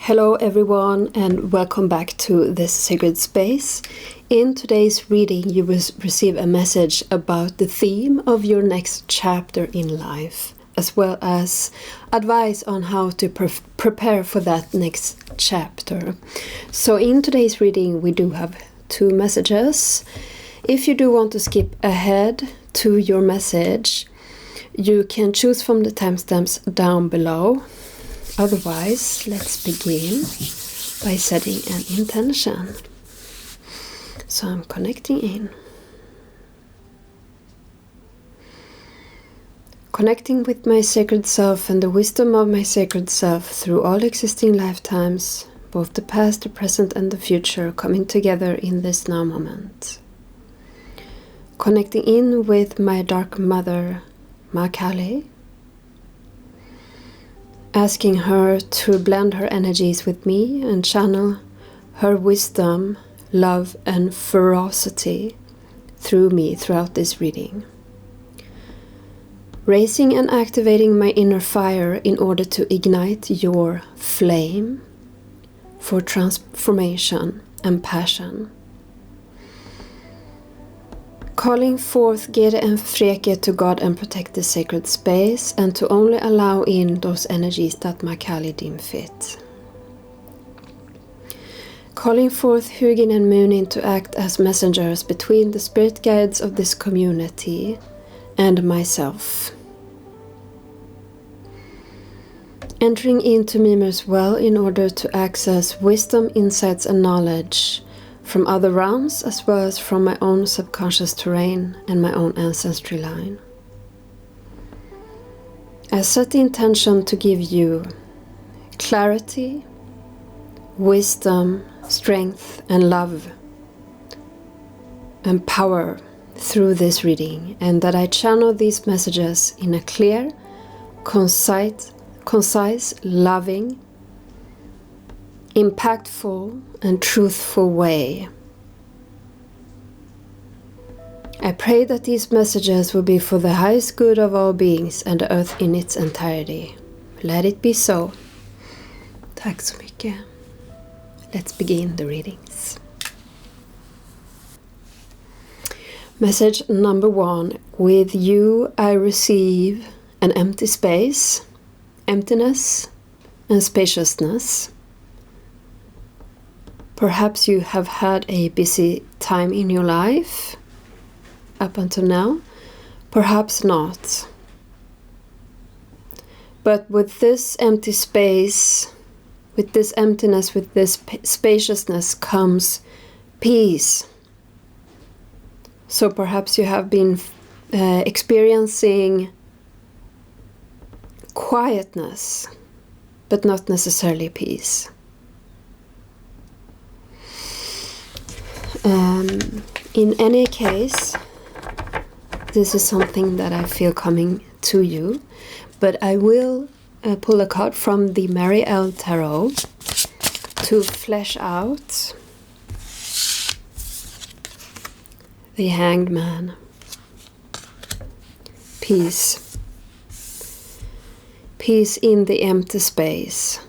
Hello everyone and welcome back to this sacred space. In today's reading you will receive a message about the theme of your next chapter in life, as well as advice on how to prepare for that next chapter. So in today's reading we do have two messages. If you do want to skip ahead to your message, you can choose from the timestamps down below. Otherwise, let's begin by setting an intention. So I'm connecting in. Connecting with my sacred self and the wisdom of my sacred self through all existing lifetimes, both the past, the present and the future, coming together in this now moment. Connecting in with my dark mother, Ma Kali, asking her to blend her energies with me and channel her wisdom, love and ferocity through me throughout this reading. Raising and activating my inner fire in order to ignite your flame for transformation and passion. Calling forth Gede and Freke to guard and protect the sacred space and to only allow in those energies that Ma Kali deem fit. Calling forth Hugin and Munin to act as messengers between the spirit guides of this community and myself. Entering into Mimir's well in order to access wisdom, insights and knowledge from other realms, as well as from my own subconscious terrain and my own ancestry line. I set the intention to give you clarity, wisdom, strength and love and power through this reading, and that I channel these messages in a clear, concise, loving, impactful and truthful way. I pray that these messages will be for the highest good of all beings and the earth in its entirety. Let it be so. Tack så mycket. Let's begin the readings. Message number 1. With you I receive an empty space, emptiness and spaciousness. Perhaps you have had a busy time in your life up until now, perhaps not. But with this empty space, with this emptiness, with this spaciousness comes peace. So perhaps you have been experiencing quietness, but not necessarily peace. In any case, this is something that I feel coming to you, but I will pull a card from the Mariel Tarot to flesh out the Hanged Man. Peace. Peace in the empty space.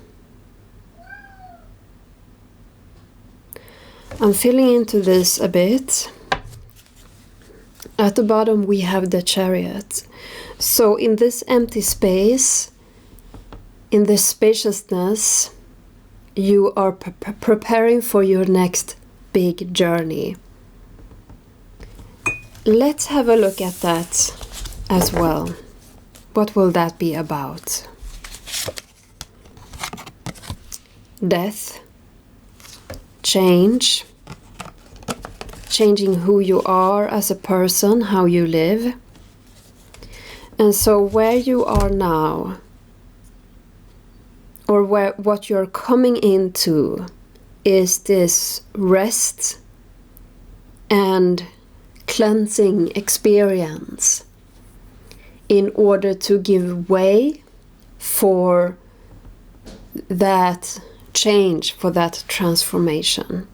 I'm feeling into this a bit. At the bottom we have the Chariot. So in this empty space, in this spaciousness, you are preparing for your next big journey. Let's have a look at that as well. What will that be about? Death, change, changing who you are as a person, how you live. And so where you are now, or what you're coming into, is this rest and cleansing experience in order to give way for that change, for that transformation.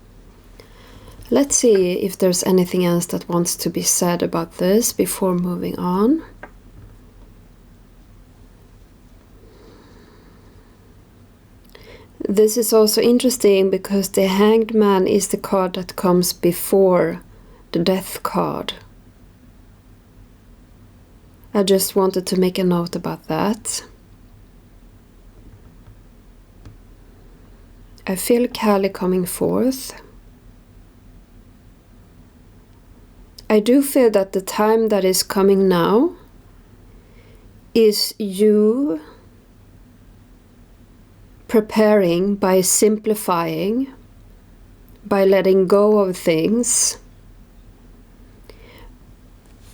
Let's see if there's anything else that wants to be said about this before moving on. This is also interesting because the Hanged Man is the card that comes before the Death card. I just wanted to make a note about that. I feel Kali coming forth. I do feel that the time that is coming now is you preparing by simplifying, by letting go of things,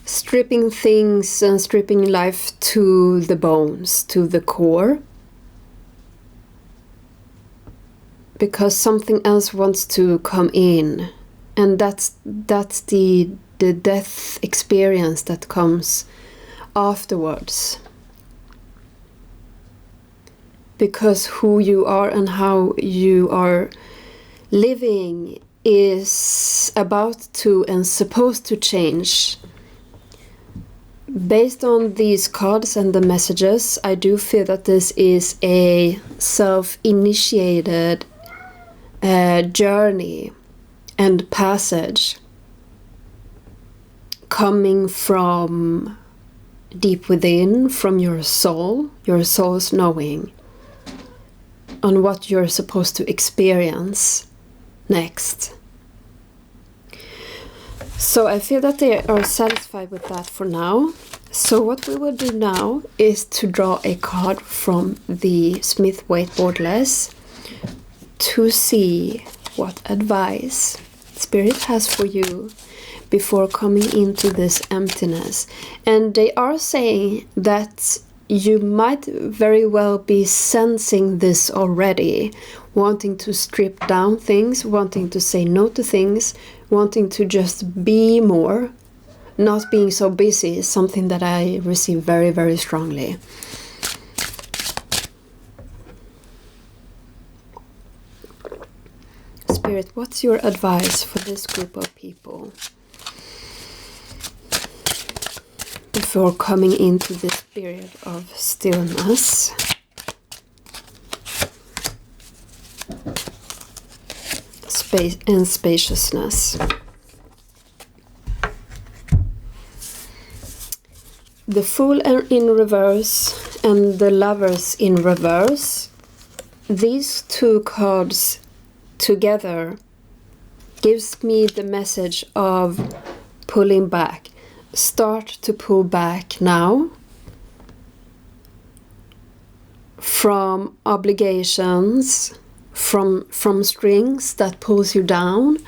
stripping things and stripping life to the bones, to the core, because something else wants to come in, and that's the death experience that comes afterwards. Because who you are and how you are living is about to and supposed to change. Based on these cards and the messages, I do feel that this is a self-initiated journey and passage coming from deep within, from your soul's knowing on what you're supposed to experience next. So I feel that they are satisfied with that for now. So what we will do now is to draw a card from the Smith Waite Borderless to see what advice Spirit has for you before coming into this emptiness. And they are saying that you might very well be sensing this already, wanting to strip down things, wanting to say no to things, wanting to just be more, not being so busy is something that I receive very, very strongly. Spirit, what's your advice for this group of people before coming into this period of stillness? Space and spaciousness. The Fool in reverse and the Lovers in reverse. These two cards together gives me the message of pulling back. Start to pull back now from obligations, from strings that pulls you down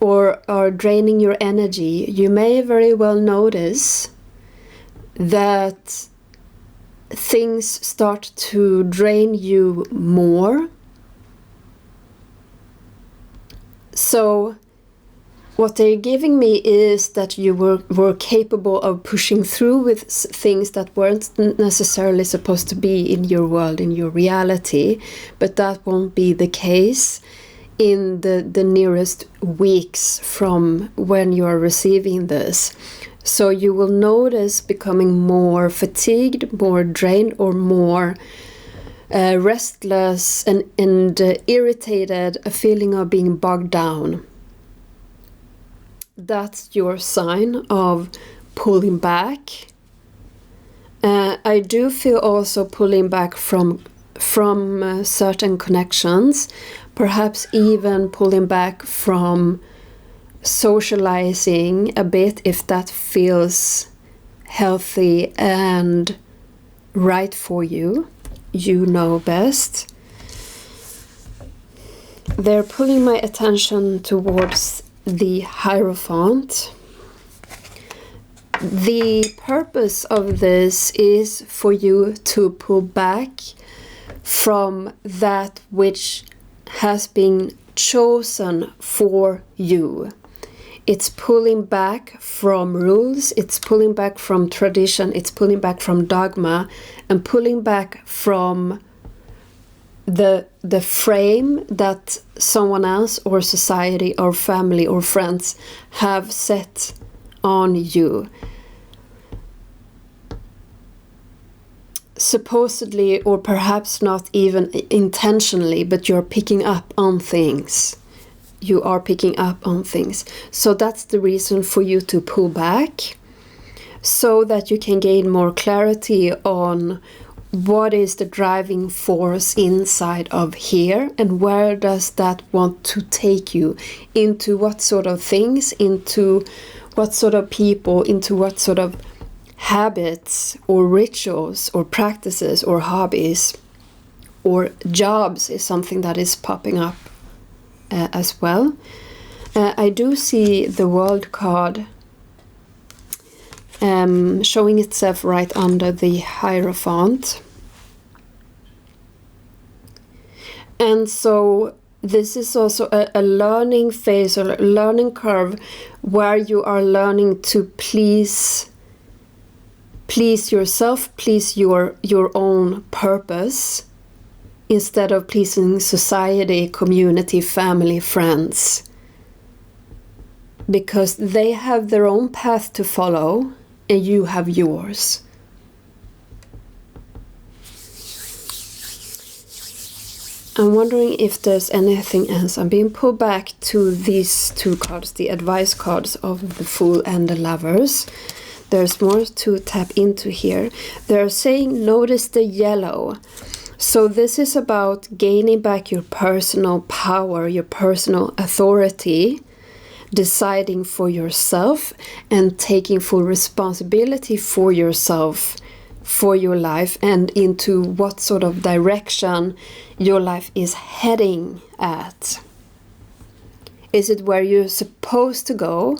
or are draining your energy. You may very well notice that things start to drain you more. So what they're giving me is that you were capable of pushing through with things that weren't necessarily supposed to be in your world, in your reality, but that won't be the case in the nearest weeks from when you are receiving this. So you will notice becoming more fatigued, more drained, or more restless and irritated, a feeling of being bogged down. That's your sign of pulling back. I do feel also pulling back from certain connections, perhaps even pulling back from socializing a bit if that feels healthy and right for you. You know best. They're pulling my attention towards the Hierophant. The purpose of this is for you to pull back from that which has been chosen for you. It's pulling back from rules, it's pulling back from tradition, it's pulling back from dogma, and pulling back from the frame that someone else or society or family or friends have set on you. supposedly, or perhaps not even intentionally, but you're picking up on things. You are picking up on things. So that's the reason for you to pull back, so that you can gain more clarity on what is the driving force inside of here, and where does that want to take you, into what sort of things, into what sort of people, into what sort of habits or rituals or practices or hobbies or jobs is something that is popping up as well. I do see the World card showing itself right under the Hierophant. And so this is also a learning phase or a learning curve where you are learning to please yourself, please your own purpose, instead of pleasing society, community, family, friends. Because they have their own path to follow and you have yours. I'm wondering if there's anything else. I'm being pulled back to these two cards, the advice cards of the Fool and the Lovers. There's more to tap into here. They're saying, notice the yellow. So this is about gaining back your personal power, your personal authority, deciding for yourself and taking full responsibility for yourself, for your life, and into what sort of direction your life is heading at. Is it where you're supposed to go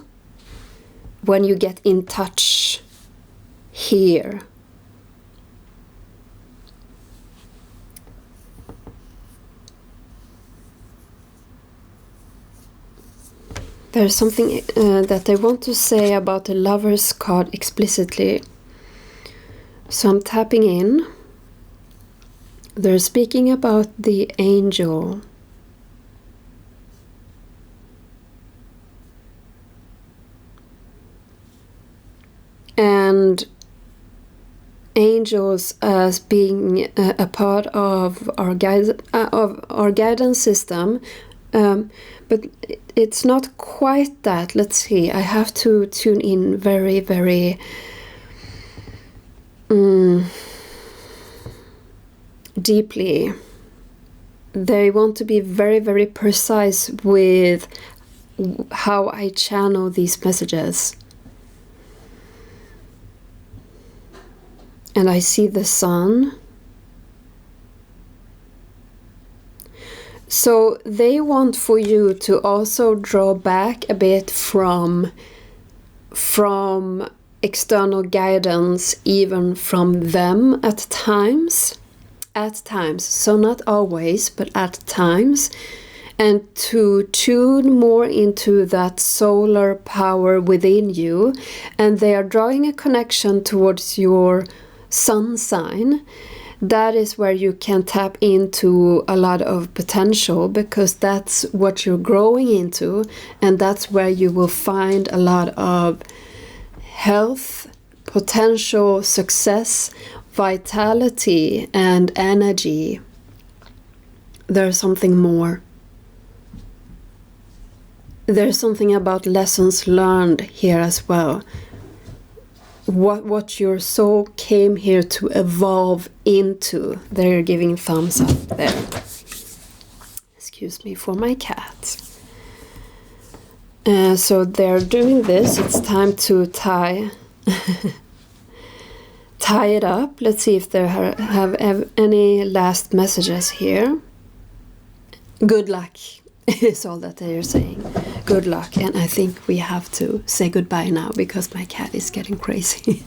when you get in touch here? There's something that I want to say about the Lovers card explicitly. So I'm tapping in. They're speaking about the angel. And angels as being a part of our guidance system, but it's not quite that. Let's see. I have to tune in very, very deeply. They want to be very, very precise with how I channel these messages. And I see the sun. So they want for you to also draw back a bit from external guidance, even from them at times. So not always, but at times. And to tune more into that solar power within you. And they are drawing a connection towards your sun sign. That is where you can tap into a lot of potential, because that's what you're growing into, and that's where you will find a lot of health, potential, success, vitality, and energy. There's something more. There's something about lessons learned here as well. What your soul came here to evolve into. They're giving thumbs up there. Excuse me for my cat. So they're doing this. It's time to tie it up. Let's see if they have any last messages here. Good luck is all that they are saying. Good luck. And I think we have to say goodbye now because my cat is getting crazy.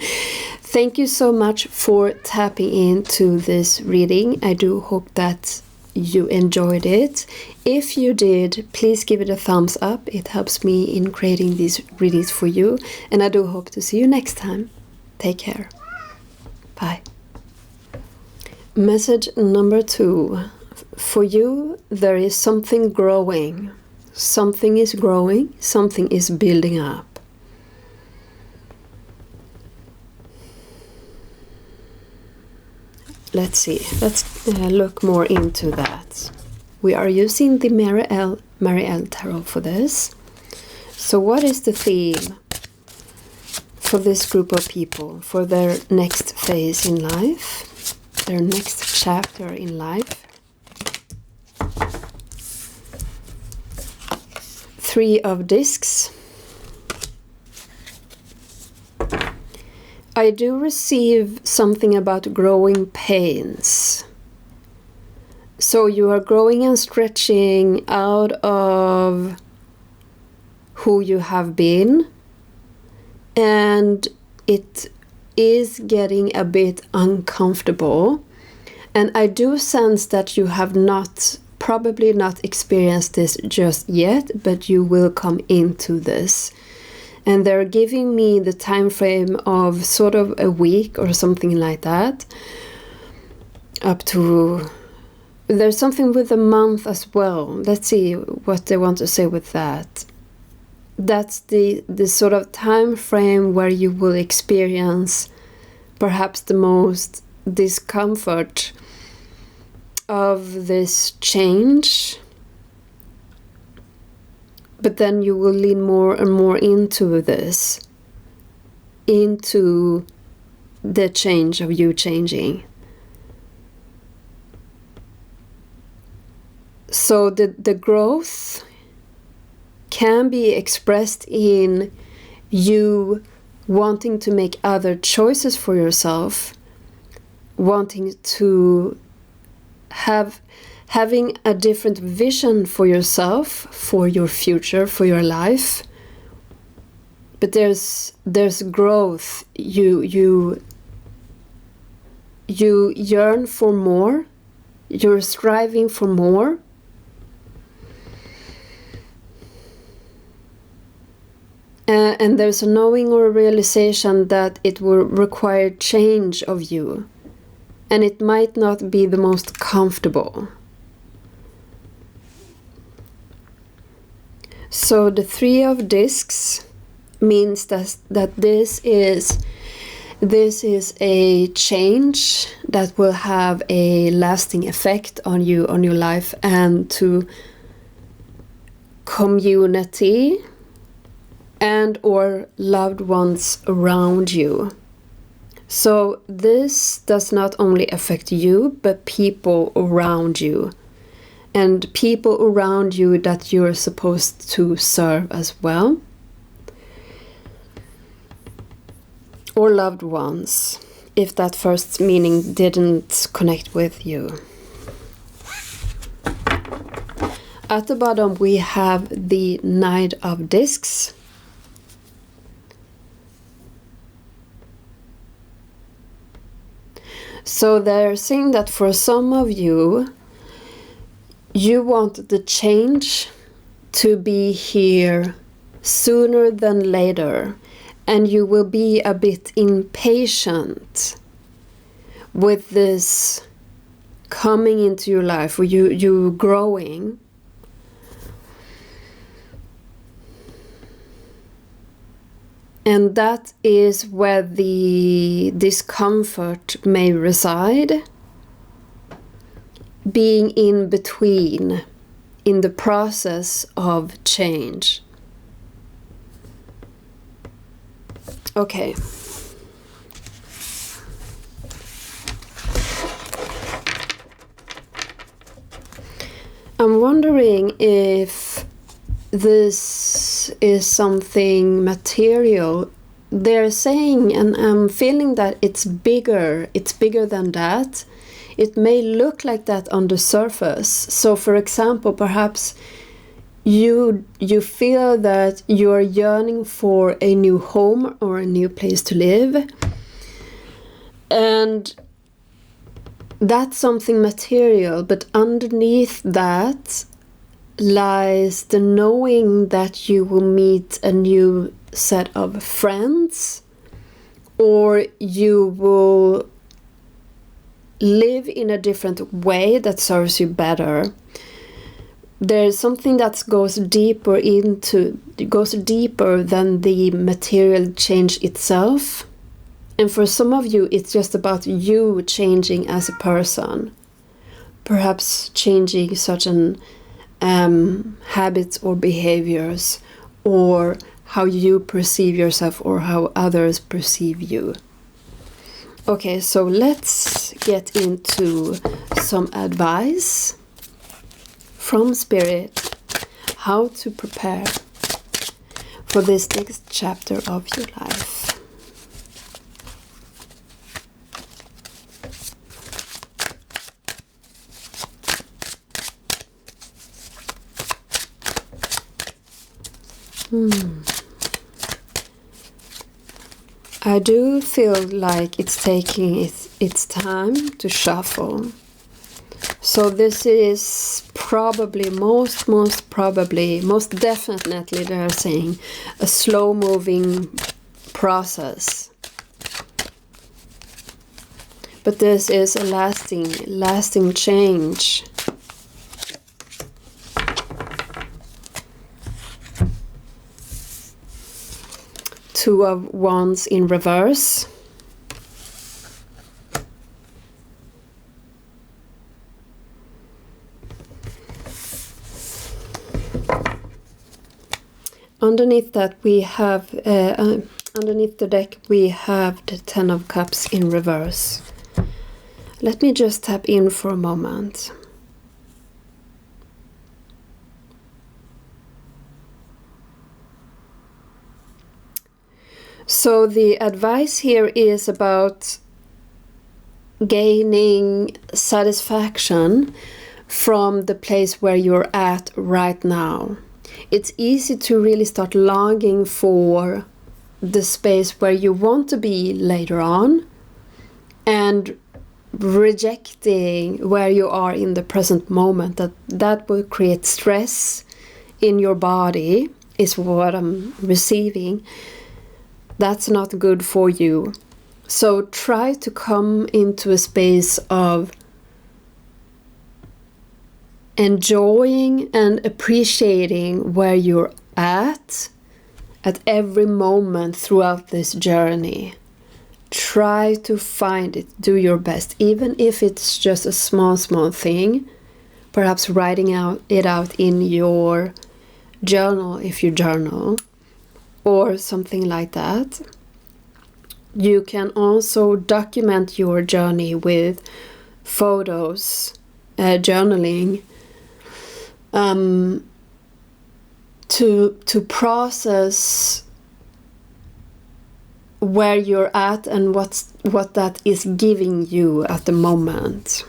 Thank you so much for tapping into this reading. I do hope that you enjoyed it. If you did, please give it a thumbs up. It helps me in creating these readings for you. And I do hope to see you next time. Take care. Bye. Message number 2. For you, there is something growing. Something is growing. Something is building up. let's see. Let's look more into that. We are using the Marielle Tarot for this. So what is the theme for this group of people, for their next phase in life, their next chapter in life? 3 of Discs. I do receive something about growing pains. So you are growing and stretching out of who you have been, and it is getting a bit uncomfortable. And I do sense that you have probably not experienced this just yet, but you will come into this. And they're giving me the time frame of sort of a week or something like that. Up to... There's something with a month as well. Let's see what they want to say with that. That's the sort of time frame where you will experience perhaps the most discomfort of this change. But then you will lean more and more into this, into the change of you changing. So the growth can be expressed in you wanting to make other choices for yourself, wanting to having a different vision for yourself, for your future, for your life. But there's growth. You yearn for more. You're striving for more. And there's a knowing or a realization that it will require change of you. And it might not be the most comfortable. So the 3 of Discs means that this is a change that will have a lasting effect on you, on your life, and to community and or loved ones around you. So this does not only affect you, but people around you. And people around you that you're supposed to serve as well. Or loved ones, if that first meaning didn't connect with you. At the bottom we have the Knight of Discs. So they're saying that for some of you, you want the change to be here sooner than later, and you will be a bit impatient with this coming into your life, or you growing. And that is where the discomfort may reside. Being in between, in the process of change. Okay. I'm wondering if this is something material. They're saying, and I'm feeling that it's bigger than that. It may look like that on the surface. So for example, perhaps you feel that you are yearning for a new home or a new place to live. And that's something material, but underneath that lies the knowing that you will meet a new set of friends, or you will live in a different way that serves you better. There's something that goes deeper than the material change itself. And for some of you, it's just about you changing as a person. Perhaps changing certain habits or behaviors, or how you perceive yourself or how others perceive you. Okay, so let's get into some advice from Spirit, how to prepare for this next chapter of your life. I do feel like it's taking its time to shuffle. So this is probably, most definitely, they're saying, a slow-moving process. But this is a lasting change. Two of Wands in reverse. Underneath that we have, underneath the deck we have the Ten of Cups in reverse. Let me just tap in for a moment. So the advice here is about gaining satisfaction from the place where you're at right now. It's easy to really start longing for the space where you want to be later on, and rejecting where you are in the present moment. That will create stress in your body, is what I'm receiving. That's not good for you. So try to come into a space of enjoying and appreciating where you're at every moment throughout this journey. Try to find it, do your best, even if it's just a small thing. Perhaps writing it out in your journal, if you journal, or something like that. You can also document your journey with photos, journaling, to process where you're at and what that is giving you at the moment.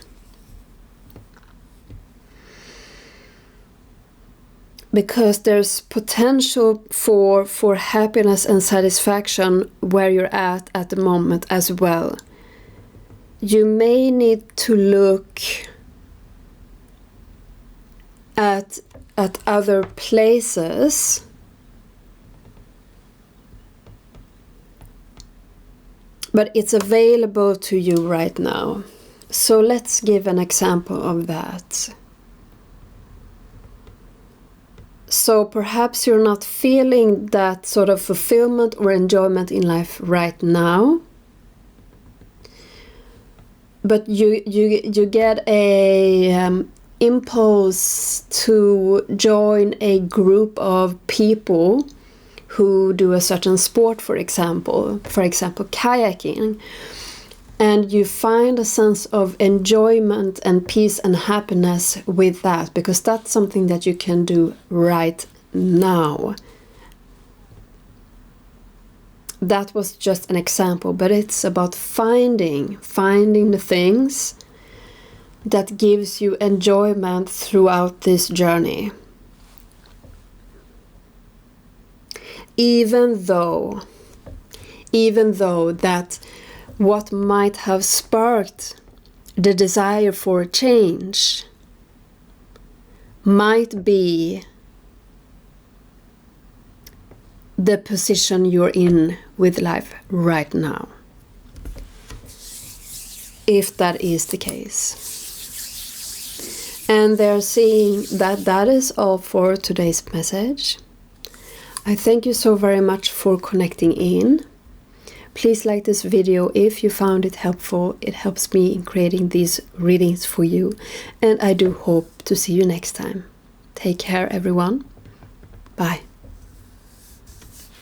Because there's potential for happiness and satisfaction where you're at the moment as well. You may need to look at other places but it's available to you right now. So let's give an example of that. So perhaps you're not feeling that sort of fulfillment or enjoyment in life right now, but you get a impulse to join a group of people who do a certain sport, for example kayaking, and you find a sense of enjoyment and peace and happiness with that, because that's something that you can do right now. That was just an example, but it's about finding the things that gives you enjoyment throughout this journey. Even though that what might have sparked the desire for a change might be the position you're in with life right now, if that is the case. And they're saying that that is all for today's message. I thank you so very much for connecting in. Please like this video if you found it helpful. It helps me in creating these readings for you, and I do hope to see you next time. Take care, everyone. Bye.